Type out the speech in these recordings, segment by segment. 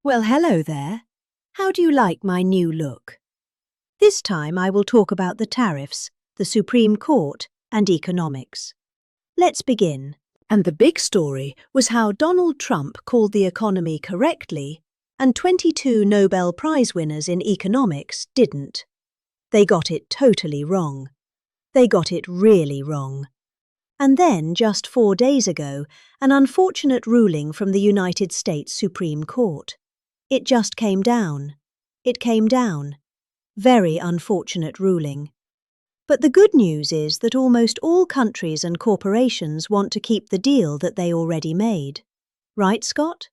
Well, hello there. How do you like my new look? This time I will talk about the tariffs, the Supreme Court, and economics. Let's begin. And the big story was how Donald Trump called the economy correctly, and 22 Nobel Prize winners in economics didn't. They got it totally wrong. They got it really wrong. And then, just 4 days ago, an unfortunate ruling from the United States Supreme Court. It just came down. It came down. Very unfortunate ruling. But the good news is that almost all countries and corporations want to keep the deal that they already made. Right, Scott?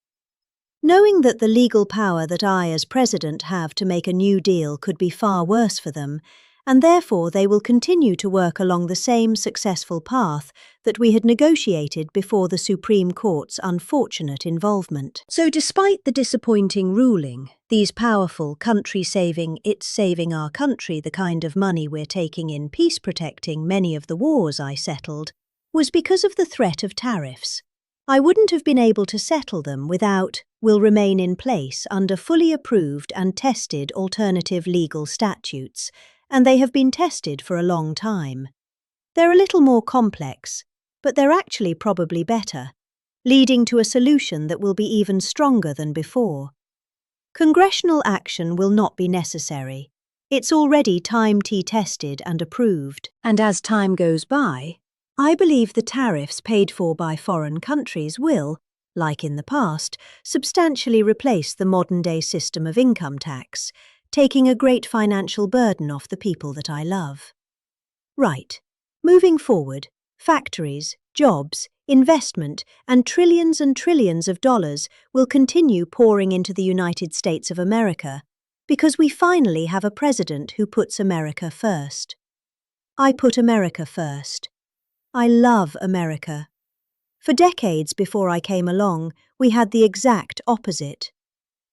Knowing that the legal power that I as president have to make a new deal could be far worse for them, and therefore they will continue to work along the same successful path that we had negotiated before the Supreme Court's unfortunate involvement. So despite the disappointing ruling, these powerful country-saving, it's saving our country the kind of money we're taking in peace protecting many of the wars I settled, was because of the threat of tariffs. I wouldn't have been able to settle them without will remain in place under fully approved and tested alternative legal statutes, and they have been tested for a long time. They're a little more complex, but they're actually probably better, leading to a solution that will be even stronger than before. Congressional action will not be necessary. It's already time-tested and approved, and as time goes by, I believe the tariffs paid for by foreign countries will, like in the past, substantially replace the modern-day system of income tax, taking a great financial burden off the people that I love. Right. Moving forward, factories, jobs, investment, and trillions of dollars will continue pouring into the United States of America because we finally have a president who puts America first. I put America first. I love America. For decades before I came along, we had the exact opposite.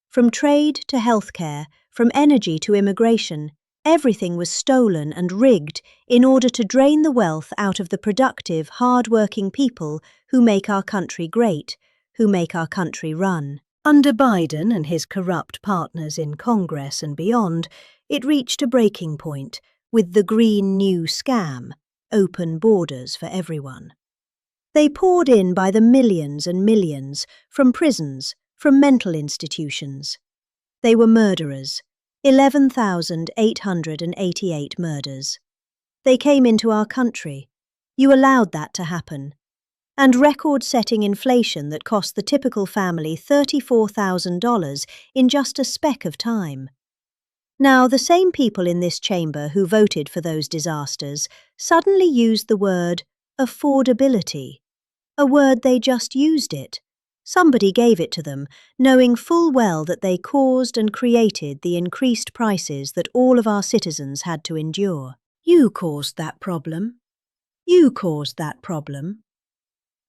From trade to healthcare, from energy to immigration, everything was stolen and rigged in order to drain the wealth out of the productive, hard-working people who make our country great, who make our country run. Under Biden and his corrupt partners in Congress and beyond, it reached a breaking point with the Green New Scam, open borders for everyone. They poured in by the millions and millions, from prisons, from mental institutions. They were murderers, 11,888 murders. They came into our country. You allowed that to happen. And record-setting inflation that cost the typical family $34,000 in just a speck of time. Now, the same people in this chamber who voted for those disasters suddenly used the word affordability, a word they just used it. Somebody gave it to them, knowing full well that they caused and created the increased prices that all of our citizens had to endure. You caused that problem. You caused that problem.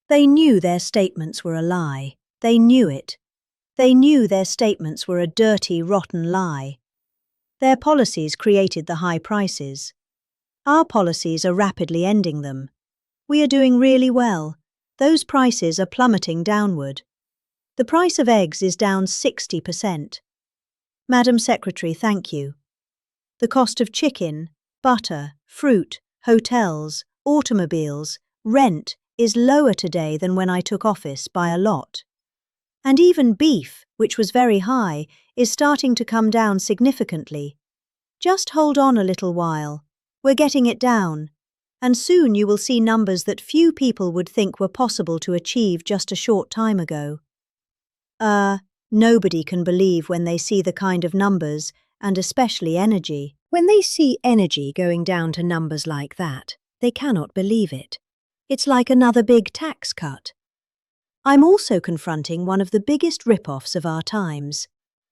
They knew their statements were a lie. They knew it. They knew their statements were a dirty, rotten lie. Their policies created the high prices. Our policies are rapidly ending them. We are doing really well. Those prices are plummeting downward. The price of eggs is down 60%. Madam Secretary, thank you. The cost of chicken, butter, fruit, hotels, automobiles, rent is lower today than when I took office by a lot. And even beef, which was very high, is starting to come down significantly. Just hold on a little while. We're getting it down. And soon you will see numbers that few people would think were possible to achieve just a short time ago. Nobody can believe when they see the kind of numbers, and especially energy. When they see energy going down to numbers like that, they cannot believe it. It's like another big tax cut. I'm also confronting one of the biggest rip-offs of our times,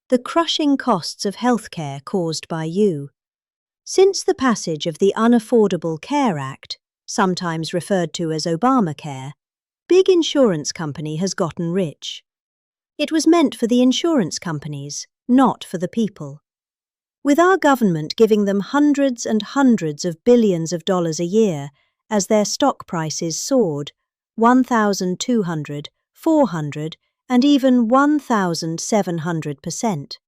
the crushing costs of healthcare caused by you. Since the passage of the Unaffordable Care Act, sometimes referred to as Obamacare, big insurance company has gotten rich. It was meant for the insurance companies, not for the people. With our government giving them hundreds and hundreds of billions of dollars a year as their stock prices soared, 1,200, 400, and even 1,700%.